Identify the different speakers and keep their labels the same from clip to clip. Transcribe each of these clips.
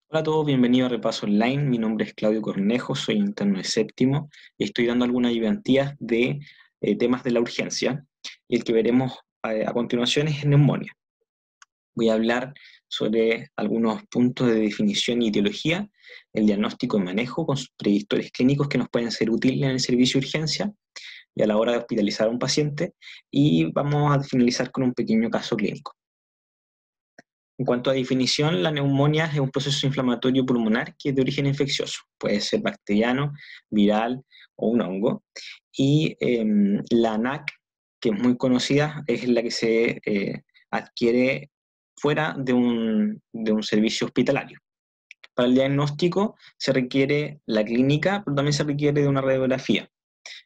Speaker 1: Hola a todos, bienvenidos a Repaso Online. Mi nombre es Claudio Cornejo, soy interno de séptimo y estoy dando algunas ayudantías de temas de la urgencia. Y el que veremos a continuación es neumonía. Voy a hablar sobre algunos puntos de definición y etiología, el diagnóstico y manejo con sus predictores clínicos que nos pueden ser útiles en el servicio de urgencia y a la hora de hospitalizar a un paciente. Y vamos a finalizar con un pequeño caso clínico. En cuanto a definición, la neumonía es un proceso inflamatorio pulmonar que es de origen infeccioso. Puede ser bacteriano, viral o un hongo. Y la ANAC, que es muy conocida, es la que se adquiere fuera de un servicio hospitalario. Para el diagnóstico se requiere la clínica, pero también se requiere de una radiografía.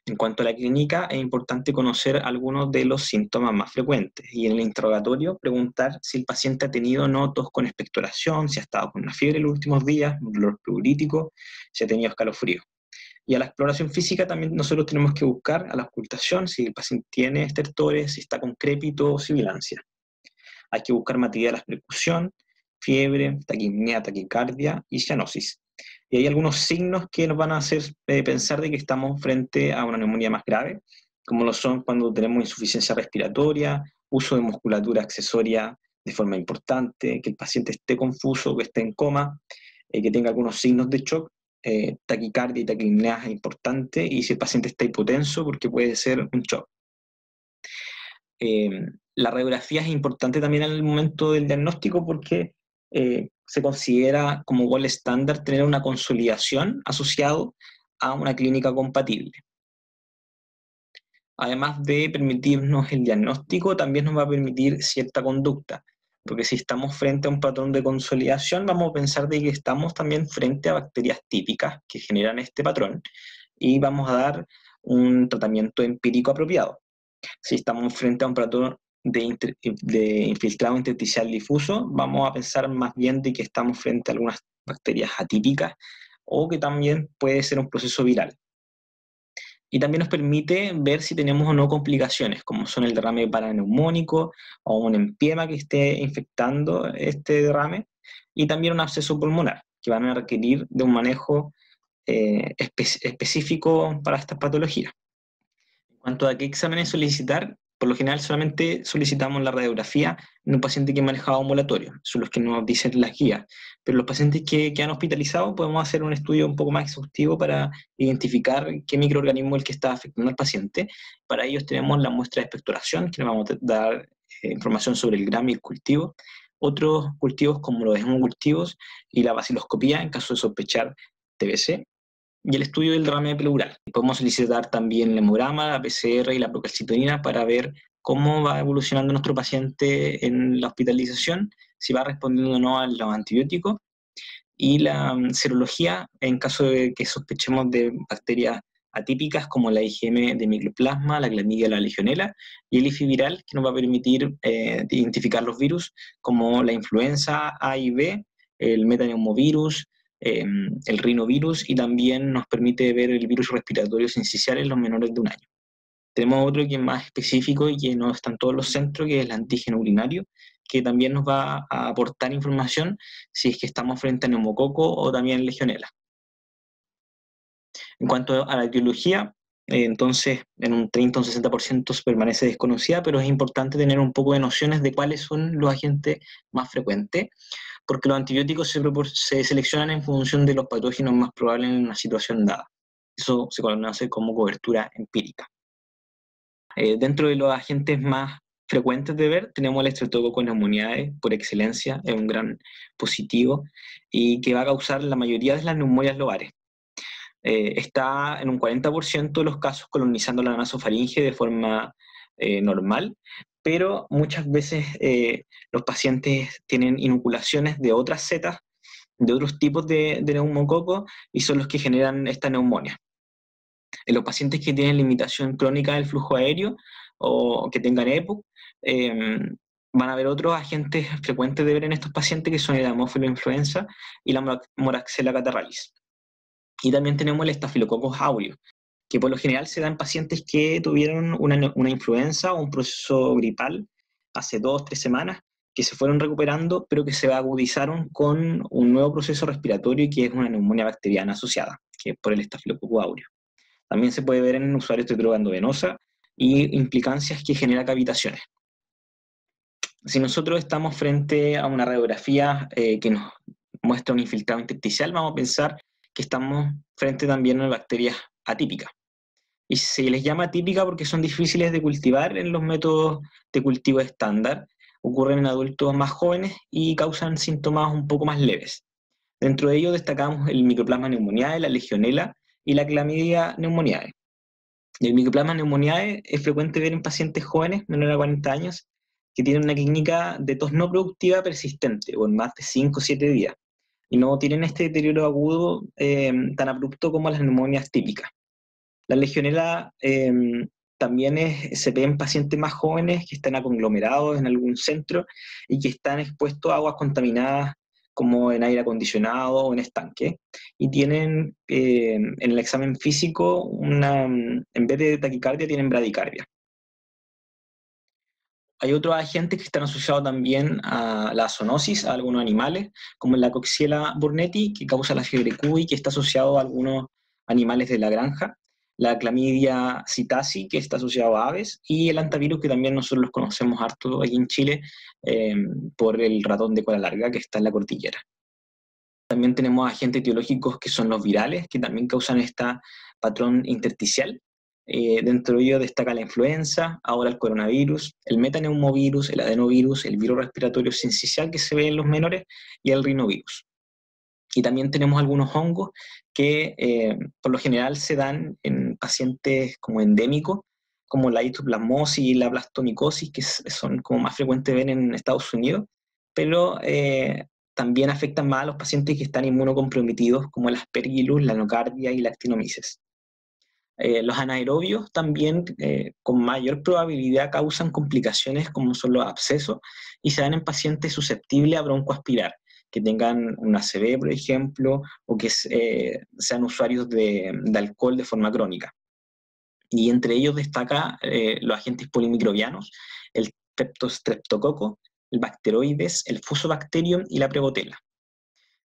Speaker 1: En cuanto a la clínica, es importante conocer algunos de los síntomas más frecuentes y en el interrogatorio preguntar si el paciente ha tenido o no tos con expectoración, si ha estado con una fiebre en los últimos días, un dolor preurítico, si ha tenido escalofrío. Y a la exploración física también nosotros tenemos que buscar a la ocultación si el paciente tiene estertores, si está con crépito o sibilancia. Hay que buscar material de percusión, fiebre, taquipnea, taquicardia y cianosis. Y hay algunos signos que nos van a hacer pensar de que estamos frente a una neumonía más grave, como lo son cuando tenemos insuficiencia respiratoria, uso de musculatura accesoria de forma importante, que el paciente esté confuso, que esté en coma, que tenga algunos signos de shock, taquicardia y taquipnea es importante, y si el paciente está hipotenso, porque puede ser un shock. Eh, la radiografía es importante también en el momento del diagnóstico porque se considera como gol estándar tener una consolidación asociado a una clínica compatible. Además de permitirnos el diagnóstico, también nos va a permitir cierta conducta, porque si estamos frente a un patrón de consolidación, vamos a pensar de que estamos también frente a bacterias típicas que generan este patrón y vamos a dar un tratamiento empírico apropiado. Si estamos frente a un patrón de infiltrado intersticial difuso, vamos a pensar más bien de que estamos frente a algunas bacterias atípicas o que también puede ser un proceso viral. Y también nos permite ver si tenemos o no complicaciones, como son el derrame paraneumónico o un empiema que esté infectando este derrame, y también un absceso pulmonar, que van a requerir de un manejo específico para estas patologías. En cuanto a qué exámenes solicitar, por lo general solamente solicitamos la radiografía en un paciente que ha manejado ambulatorio, son los que nos dicen las guías, pero los pacientes que han hospitalizado podemos hacer un estudio un poco más exhaustivo para identificar qué microorganismo es el que está afectando al paciente. Para ellos tenemos la muestra de expectoración, que nos vamos a dar información sobre el gram y el cultivo, otros cultivos como los hemocultivos y la baciloscopía en caso de sospechar TBC, y el estudio del derrame pleural. Podemos solicitar también el hemograma, la PCR y la procalcitonina para ver cómo va evolucionando nuestro paciente en la hospitalización, si va respondiendo o no a los antibióticos, y la serología en caso de que sospechemos de bacterias atípicas como la IgM de micoplasma, la clamidia, la legionela, y el IFI viral, que nos va a permitir identificar los virus como la influenza A y B, el metaneumovirus, el rinovirus, y también nos permite ver el virus respiratorio sincicial en los menores de un año. Tenemos otro que es más específico y que no está en todos los centros, que es el antígeno urinario, que también nos va a aportar información si es que estamos frente a neumococo o también legionela. En cuanto a la etiología, entonces en un 30 o un 60% permanece desconocida, pero es importante tener un poco de nociones de cuáles son los agentes más frecuentes, porque los antibióticos se seleccionan en función de los patógenos más probables en una situación dada. Eso se conoce como cobertura empírica. Dentro de los agentes más frecuentes de ver, tenemos el estreptococo neumoniae, por excelencia, es un gran positivo, y que va a causar la mayoría de las neumonias lobares. Está en un 40% de los casos colonizando la nasofaringe de forma normal, pero muchas veces los pacientes tienen inoculaciones de otras cepas, de otros tipos de neumococo, y son los que generan esta neumonía. En los pacientes que tienen limitación crónica del flujo aéreo o que tengan EPOC, van a haber otros agentes frecuentes de ver en estos pacientes que son el Haemophilus influenza y la Moraxella catarrhalis. Y también tenemos el Staphylococcus aureus, que por lo general se da en pacientes que tuvieron una influenza o un proceso gripal hace 2 o 3 semanas que se fueron recuperando, pero que se agudizaron con un nuevo proceso respiratorio que es una neumonía bacteriana asociada, que es por el estafilococo aureus. También se puede ver en usuarios de droga endovenosa y implicancias que genera cavitaciones. Si nosotros estamos frente a una radiografía que nos muestra un infiltrado intersticial, vamos a pensar que estamos frente también a bacterias atípicas. Y se les llama atípica porque son difíciles de cultivar en los métodos de cultivo estándar, ocurren en adultos más jóvenes y causan síntomas un poco más leves. Dentro de ellos destacamos el Mycoplasma pneumoniae, la Legionella y la Chlamydia pneumoniae. El Mycoplasma pneumoniae es frecuente ver en pacientes jóvenes, menores a 40 años, que tienen una clínica de tos no productiva persistente, o en más de 5 o 7 días, y no tienen este deterioro agudo tan abrupto como las neumonias típicas. La Legionella también se ve en pacientes más jóvenes que están conglomerados en algún centro y que están expuestos a aguas contaminadas como en aire acondicionado o en estanque, y tienen en el examen físico, en vez de taquicardia, tienen bradicardia. Hay otros agentes que están asociados también a la zoonosis, a algunos animales, como la Coxiella burnetii, que causa la fiebre Q y que está asociado a algunos animales de la granja, la Chlamydia psittaci, que está asociado a aves, y el hantavirus, que también nosotros los conocemos harto aquí en Chile por el ratón de cola larga, que está en la cordillera. También tenemos agentes etiológicos que son los virales, que también causan este patrón intersticial. Dentro de ello destaca la influenza, ahora el coronavirus, el metaneumovirus, el adenovirus, el virus respiratorio sincicial que se ve en los menores y el rinovirus. Y también tenemos algunos hongos que por lo general se dan en pacientes como endémicos, como la histoplasmosis y la blastomicosis, que son como más frecuentes ver en Estados Unidos, pero también afectan más a los pacientes que están inmunocomprometidos, como el Aspergillus, la nocardia y la actinomyces. Los anaerobios también con mayor probabilidad causan complicaciones como son los abscesos y se dan en pacientes susceptibles a broncoaspirar, que tengan un ACV, por ejemplo, o que sean usuarios de alcohol de forma crónica. Y entre ellos destaca los agentes polimicrobianos, el Streptococcus, el Bacteroides, el Fusobacterium y la Prevotella.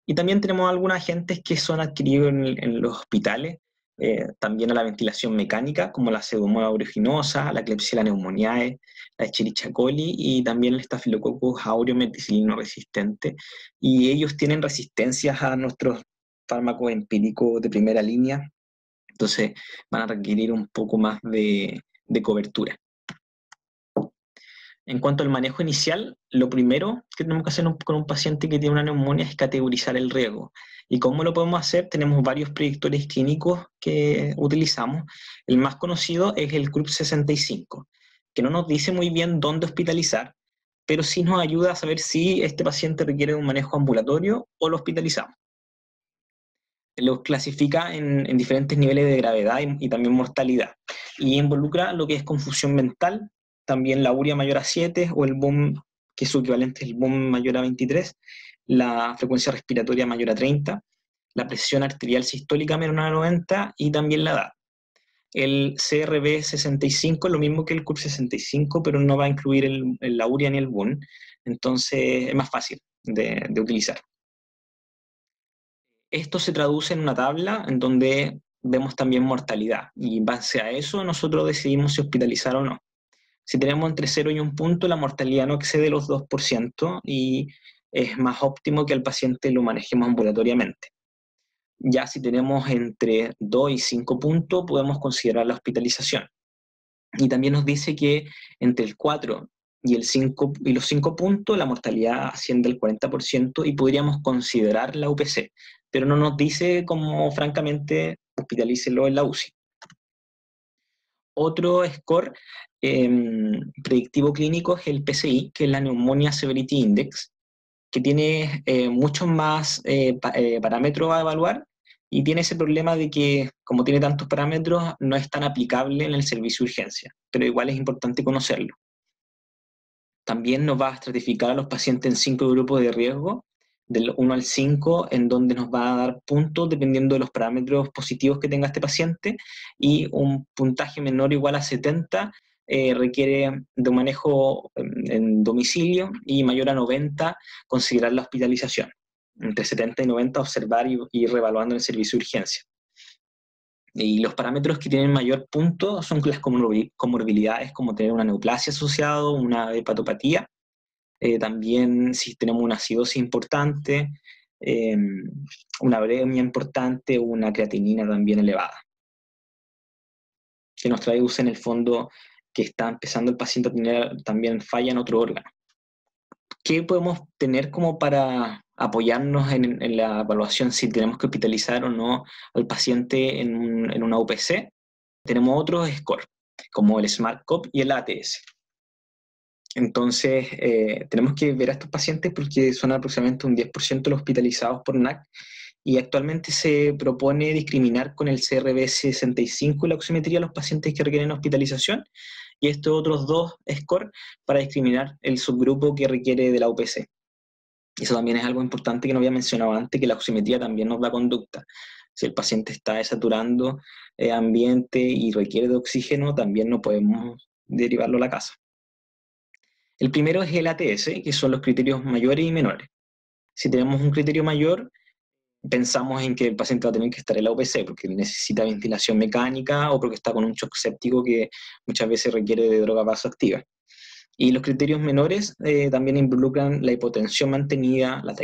Speaker 1: Y también tenemos algunos agentes que son adquiridos en los hospitales, también a la ventilación mecánica, como la Pseudomonas aeruginosa, la Klebsiella pneumoniae, la Escherichia coli y también el Staphylococcus aureus meticilino resistente. Y ellos tienen resistencias a nuestros fármacos empíricos de primera línea, entonces van a requerir un poco más de cobertura. En cuanto al manejo inicial, lo primero que tenemos que hacer con un paciente que tiene una neumonía es categorizar el riesgo. ¿Y cómo lo podemos hacer? Tenemos varios predictores clínicos que utilizamos. El más conocido es el CRUB-65, que no nos dice muy bien dónde hospitalizar, pero sí nos ayuda a saber si este paciente requiere un manejo ambulatorio o lo hospitalizamos. Los clasifica en diferentes niveles de gravedad y también mortalidad. Y involucra lo que es confusión mental, también la urea mayor a 7 o el BOM, que es su equivalente, el BOM mayor a 23, la frecuencia respiratoria mayor a 30, la presión arterial sistólica menor a 90 y también la edad. El CRB65 es lo mismo que el CURB65, pero no va a incluir la urea ni el BOM, entonces es más fácil de utilizar. Esto se traduce en una tabla en donde vemos también mortalidad, y en base a eso nosotros decidimos si hospitalizar o no. Si tenemos entre 0 y 1 punto, la mortalidad no excede los 2% y es más óptimo que al paciente lo manejemos ambulatoriamente. Ya si tenemos entre 2 y 5 puntos, podemos considerar la hospitalización. Y también nos dice que entre el 4 y los 5 puntos, la mortalidad asciende al 40% y podríamos considerar la UPC, pero no nos dice como francamente hospitalícelo en la UCI. Otro score predictivo clínico es el PSI, que es la Pneumonia Severity Index, que tiene muchos más parámetros a evaluar y tiene ese problema de que, como tiene tantos parámetros, no es tan aplicable en el servicio de urgencia, pero igual es importante conocerlo. También nos va a estratificar a los pacientes en 5 grupos de riesgo, del 1 al 5, en donde nos va a dar puntos dependiendo de los parámetros positivos que tenga este paciente, y un puntaje menor o igual a 70 requiere de un manejo en domicilio, y mayor a 90 considerar la hospitalización. Entre 70 y 90 observar y ir reevaluando el servicio de urgencia. Y los parámetros que tienen mayor punto son las comorbilidades, como tener una neoplasia asociada, una hepatopatía, también si tenemos una acidosis importante, eh, una uremia importante, o una creatinina también elevada, que nos traduce en el fondo que está empezando el paciente a tener también falla en otro órgano. ¿Qué podemos tener como para apoyarnos en la evaluación si tenemos que hospitalizar o no al paciente en una UPC? Tenemos otros scores, como el SmartCop y el ATS. Entonces, tenemos que ver a estos pacientes porque son aproximadamente un 10% de los hospitalizados por NAC, y actualmente se propone discriminar con el CRB65 y la oximetría a los pacientes que requieren hospitalización, y estos otros dos scores para discriminar el subgrupo que requiere de la UPC. Eso también es algo importante que no había mencionado antes, que la oximetría también nos da conducta. Si el paciente está desaturando ambiente y requiere de oxígeno, también no podemos derivarlo a la casa. El primero es el ATS, que son los criterios mayores y menores. Si tenemos un criterio mayor, pensamos en que el paciente va a tener que estar en la UPC porque necesita ventilación mecánica o porque está con un shock séptico que muchas veces requiere de droga vasoactiva. Y los criterios menores también involucran la hipotensión mantenida, la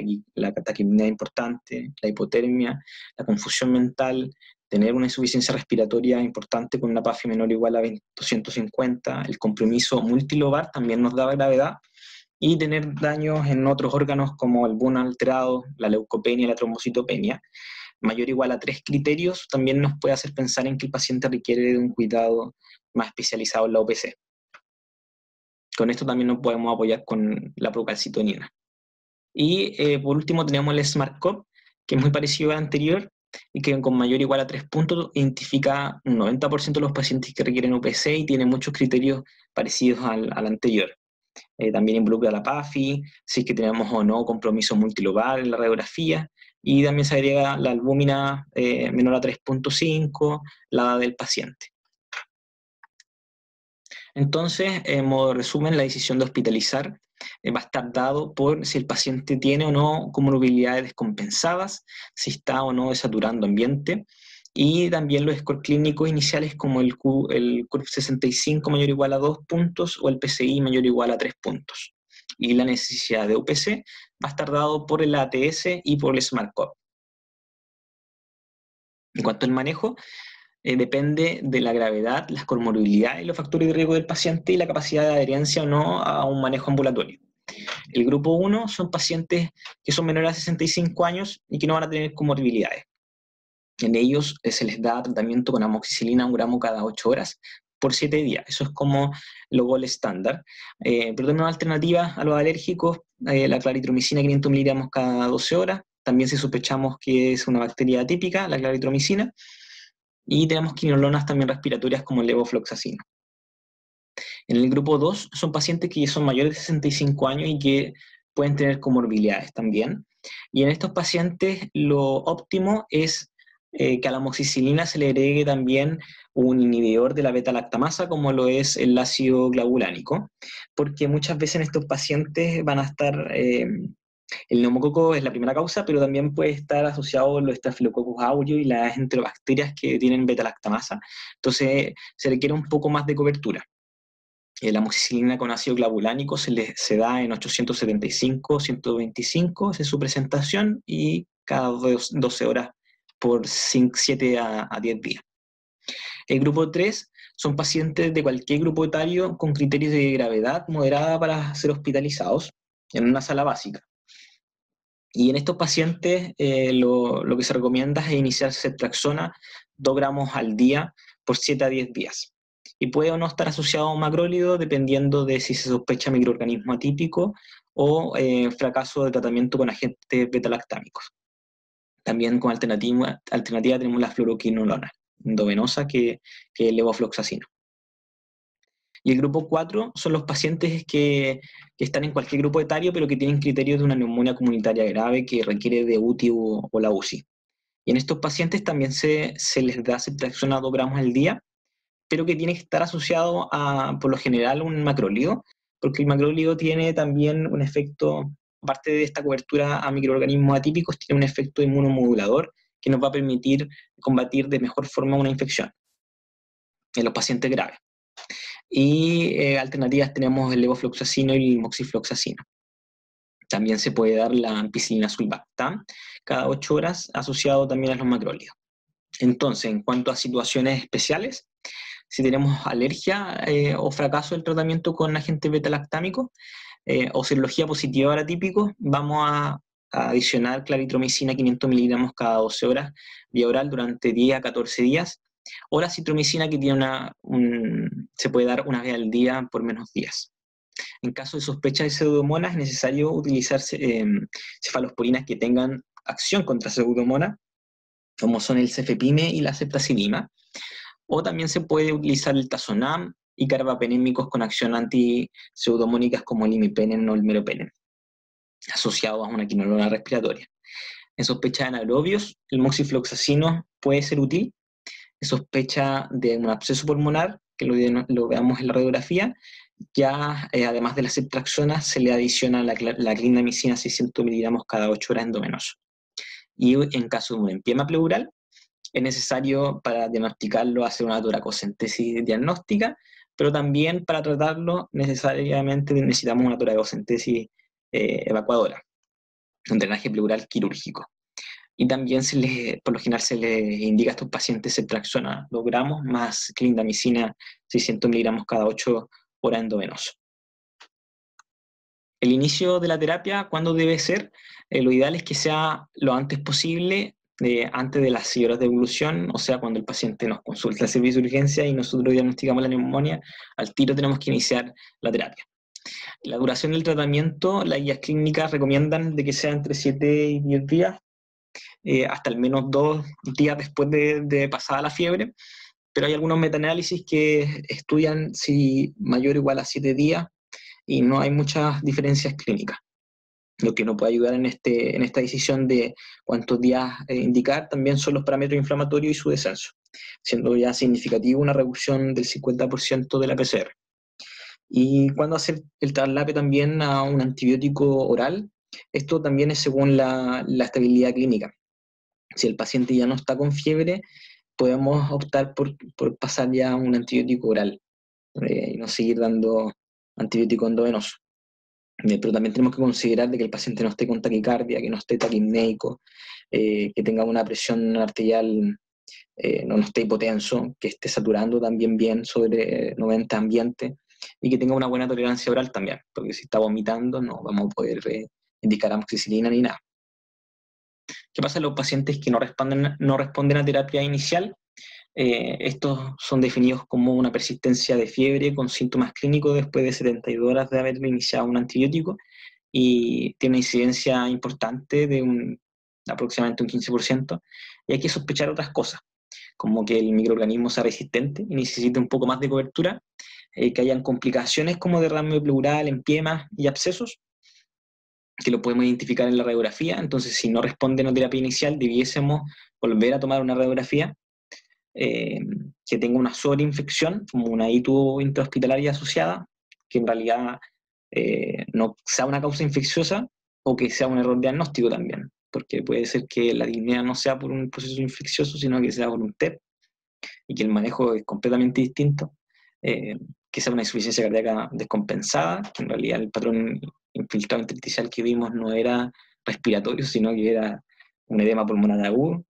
Speaker 1: taquipnea importante, la hipotermia, la confusión mental, tener una insuficiencia respiratoria importante con una PAFI menor o igual a 250, el compromiso multilobar también nos da gravedad, y tener daños en otros órganos como el bono alterado, la leucopenia y la trombocitopenia, mayor o igual a 3 criterios, también nos puede hacer pensar en que el paciente requiere de un cuidado más especializado en la OPC. Con esto también nos podemos apoyar con la procalcitonina. Y por último tenemos el SmartCop, que es muy parecido al anterior, y que con mayor o igual a 3 puntos identifica un 90% de los pacientes que requieren UPC y tiene muchos criterios parecidos al anterior. También involucra la PAFI, si es que tenemos o no compromiso multilobar en la radiografía, y también se agrega la albúmina menor a 3.5, la edad del paciente. Entonces, en modo resumen, la decisión de hospitalizar va a estar dado por si el paciente tiene o no comorbilidades descompensadas, si está o no desaturando ambiente, y también los scores clínicos iniciales como el CURB 65 mayor o igual a 2 puntos o el PCI mayor o igual a 3 puntos. Y la necesidad de UPC va a estar dado por el ATS y por el SmartCop. En cuanto al manejo, depende de la gravedad, las comorbilidades y los factores de riesgo del paciente y la capacidad de adherencia o no a un manejo ambulatorio. El grupo 1 son pacientes que son menores a 65 años y que no van a tener comorbilidades. En ellos se les da tratamiento con amoxicilina 1 gramo cada 8 horas por 7 días. Eso es como lo gol estándar. Pero tenemos alternativas a los alérgicos, la claritromicina 500 miligramos cada 12 horas. También si sospechamos que es una bacteria atípica, la claritromicina. Y tenemos quinolonas también respiratorias como el levofloxacino. En el grupo 2 son pacientes que son mayores de 65 años y que pueden tener comorbilidades también. Y en estos pacientes lo óptimo es que a la amoxicilina se le agregue también un inhibidor de la beta-lactamasa, como lo es el ácido clavulánico, porque muchas veces en estos pacientes van a estar, el neumococo es la primera causa, pero también puede estar asociado los Staphylococcus aureus y las enterobacterias que tienen beta-lactamasa, entonces se requiere un poco más de cobertura. La amoxicilina con ácido clavulánico se da en 875, 125, esa es su presentación, y cada 12 horas por 7 a 10 días. El grupo 3 son pacientes de cualquier grupo etario con criterios de gravedad moderada para ser hospitalizados en una sala básica. Y en estos pacientes lo que se recomienda es iniciar ceftriaxona 2 gramos al día por 7 a 10 días. Y puede o no estar asociado a un macrólido dependiendo de si se sospecha microorganismo atípico o fracaso de tratamiento con agentes beta-lactámicos. También con alternativa tenemos la fluoroquinolona endovenosa que es el levofloxacino. Y el grupo 4 son los pacientes que están en cualquier grupo etario, pero que tienen criterios de una neumonía comunitaria grave que requiere de UTI o la UCI. Y en estos pacientes también se les da ceftriaxona 2 gramos al día pero que tiene que estar asociado por lo general, a un macrólido, porque el macrólido tiene también un efecto, aparte de esta cobertura a microorganismos atípicos, tiene un efecto inmunomodulador que nos va a permitir combatir de mejor forma una infección en los pacientes graves. Y alternativas tenemos el levofloxacino y el moxifloxacino. También se puede dar la ampicilina sulbactam cada 8 horas, asociado también a los macrólidos. Entonces, en cuanto a situaciones especiales, si tenemos alergia o fracaso del tratamiento con agentes beta-lactámicos o serología positiva ahora típico, vamos a adicionar claritromicina 500 miligramos cada 12 horas vía oral durante 10 a 14 días, o la citromicina que tiene se puede dar una vez al día por menos días. En caso de sospecha de pseudomonas es necesario utilizar cefalosporinas que tengan acción contra pseudomonas, como son el cefepime y la ceftazidima, o también se puede utilizar el tazonam y carbapenémicos con acción anti-pseudomónicas como el imipenem o el meropenem, asociados a una quinolona respiratoria. En sospecha de anaerobios, el moxifloxacino puede ser útil. En sospecha de un absceso pulmonar, que lo veamos en la radiografía, ya además de la ceftriaxona se le adiciona la clindamicina 600 miligramos cada 8 horas endovenoso. Y en caso de un empiema pleural, es necesario para diagnosticarlo hacer una toracocentesis diagnóstica, pero también para tratarlo necesariamente necesitamos una toracocentesis evacuadora, un drenaje pleural quirúrgico. Y también por lo general se les indica a estos pacientes ceftriaxona 2 gramos más clindamicina 600 miligramos cada 8 horas endovenoso. El inicio de la terapia, ¿cuándo debe ser? Lo ideal es que sea lo antes posible, antes de las 6 horas de evolución, o sea, cuando el paciente nos consulta al servicio de urgencia y nosotros diagnosticamos la neumonía, al tiro tenemos que iniciar la terapia. La duración del tratamiento, las guías clínicas recomiendan de que sea entre 7 y 10 días, hasta al menos 2 días después de pasada la fiebre, pero hay algunos metaanálisis que estudian si mayor o igual a 7 días y no hay muchas diferencias clínicas. Lo que nos puede ayudar en esta decisión de cuántos días indicar también son los parámetros inflamatorios y su descenso, siendo ya significativo una reducción del 50% de la PCR. Y cuándo hacer el traslape también a un antibiótico oral, esto también es según la estabilidad clínica. Si el paciente ya no está con fiebre, podemos optar por pasar ya a un antibiótico oral y no seguir dando antibiótico endovenoso. Pero también tenemos que considerar de que el paciente no esté con taquicardia, que no esté taquipneico, que tenga una presión arterial, no esté hipotenso, que esté saturando también bien sobre 90 ambiente y que tenga una buena tolerancia oral también, porque si está vomitando no vamos a poder indicar amoxicilina ni nada. ¿Qué pasa en los pacientes que no responden a terapia inicial? Estos son definidos como una persistencia de fiebre con síntomas clínicos después de 72 horas de haber iniciado un antibiótico y tiene una incidencia importante de aproximadamente un 15%, y hay que sospechar otras cosas, como que el microorganismo sea resistente y necesite un poco más de cobertura, que hayan complicaciones como derrame pleural, empiemas y abscesos, que lo podemos identificar en la radiografía. Entonces, si no responden a terapia inicial, debiésemos volver a tomar una radiografía que tenga una sobreinfección, como una ITU intrahospitalaria asociada, que en realidad no sea una causa infecciosa o que sea un error diagnóstico también, porque puede ser que la disnea no sea por un proceso infeccioso, sino que sea por un TEP y que el manejo es completamente distinto, que sea una insuficiencia cardíaca descompensada, que en realidad el patrón infiltrado intersticial que vimos no era respiratorio, sino que era un edema pulmonar agudo,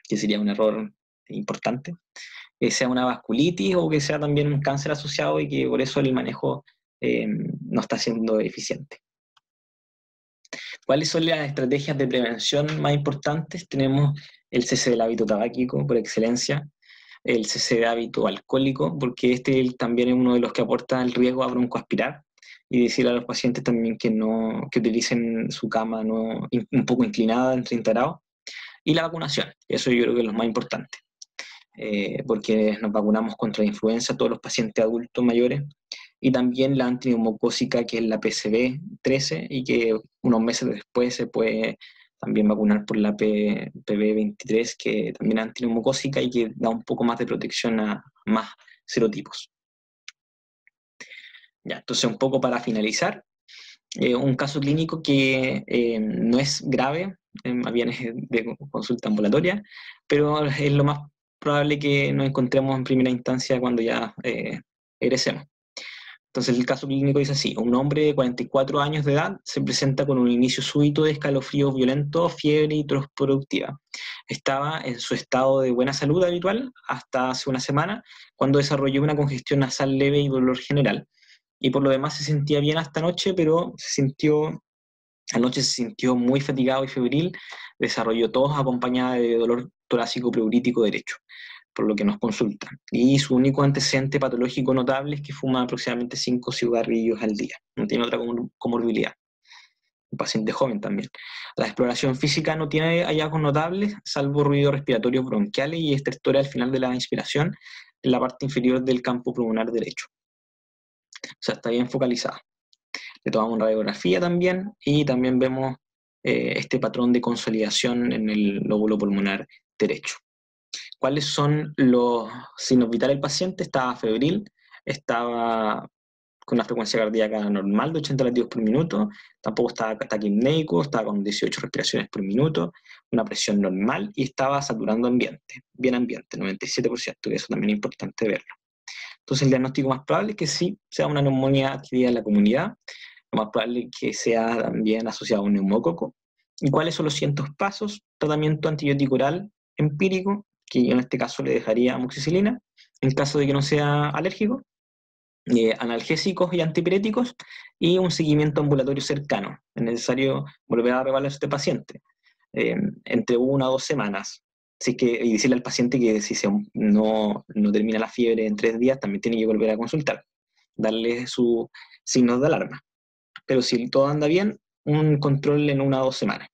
Speaker 1: que sería un error importante, que sea una vasculitis o que sea también un cáncer asociado y que por eso el manejo no está siendo eficiente. ¿Cuáles son las estrategias de prevención más importantes? Tenemos el cese del hábito tabáquico por excelencia, el cese de hábito alcohólico, porque este también es uno de los que aporta el riesgo a broncoaspirar, y decir a los pacientes también que utilicen su cama un poco inclinada en 30 grados, y la vacunación, eso yo creo que es lo más importante, porque nos vacunamos contra la influenza todos los pacientes adultos mayores, y también la antineumocócica, que es la PCV13, y que unos meses después se puede también vacunar por la PB23, que también es antineumocócica y que da un poco más de protección a más serotipos. Ya, entonces, un poco para finalizar, un caso clínico que no es grave, más bien es de consulta ambulatoria, pero es lo más probable que nos encontremos en primera instancia cuando ya egresemos. Entonces el caso clínico dice así: un hombre de 44 años de edad se presenta con un inicio súbito de escalofríos violentos, fiebre y tos productiva. Estaba en su estado de buena salud habitual hasta hace una semana, cuando desarrolló una congestión nasal leve y dolor general. Y por lo demás se sentía bien hasta anoche, pero anoche se sintió muy fatigado y febril, desarrolló tos acompañada de dolor torácico pleurítico derecho, por lo que nos consulta. Y su único antecedente patológico notable es que fuma aproximadamente 5 cigarrillos al día. No tiene otra comorbilidad. Un paciente joven también. La exploración física no tiene hallazgos notables, salvo ruidos respiratorios bronquiales y estertores al final de la inspiración en la parte inferior del campo pulmonar derecho. O sea, está bien focalizada. Le tomamos una radiografía también y también vemos este patrón de consolidación en el lóbulo pulmonar derecho. ¿Cuáles son los signos vitales del paciente? Estaba febril, estaba con una frecuencia cardíaca normal de 80 latidos por minuto, tampoco estaba taquipneico, estaba con 18 respiraciones por minuto, una presión normal y estaba saturando ambiente, bien ambiente, 97%, que eso también es importante verlo. Entonces el diagnóstico más probable es que sí sea una neumonía adquirida en la comunidad, lo más probable es que sea también asociado a un neumococo. ¿Y cuáles son los siguientes pasos? Tratamiento antibiótico oral empírico, que yo en este caso le dejaría amoxicilina, en caso de que no sea alérgico, analgésicos y antipiréticos, y un seguimiento ambulatorio cercano. Es necesario volver a revaluar a este paciente entre 1 a 2 semanas. Y decirle al paciente que si no termina la fiebre en 3 días, también tiene que volver a consultar, darle sus signos de alarma. Pero si todo anda bien, un control en 1 a 2 semanas.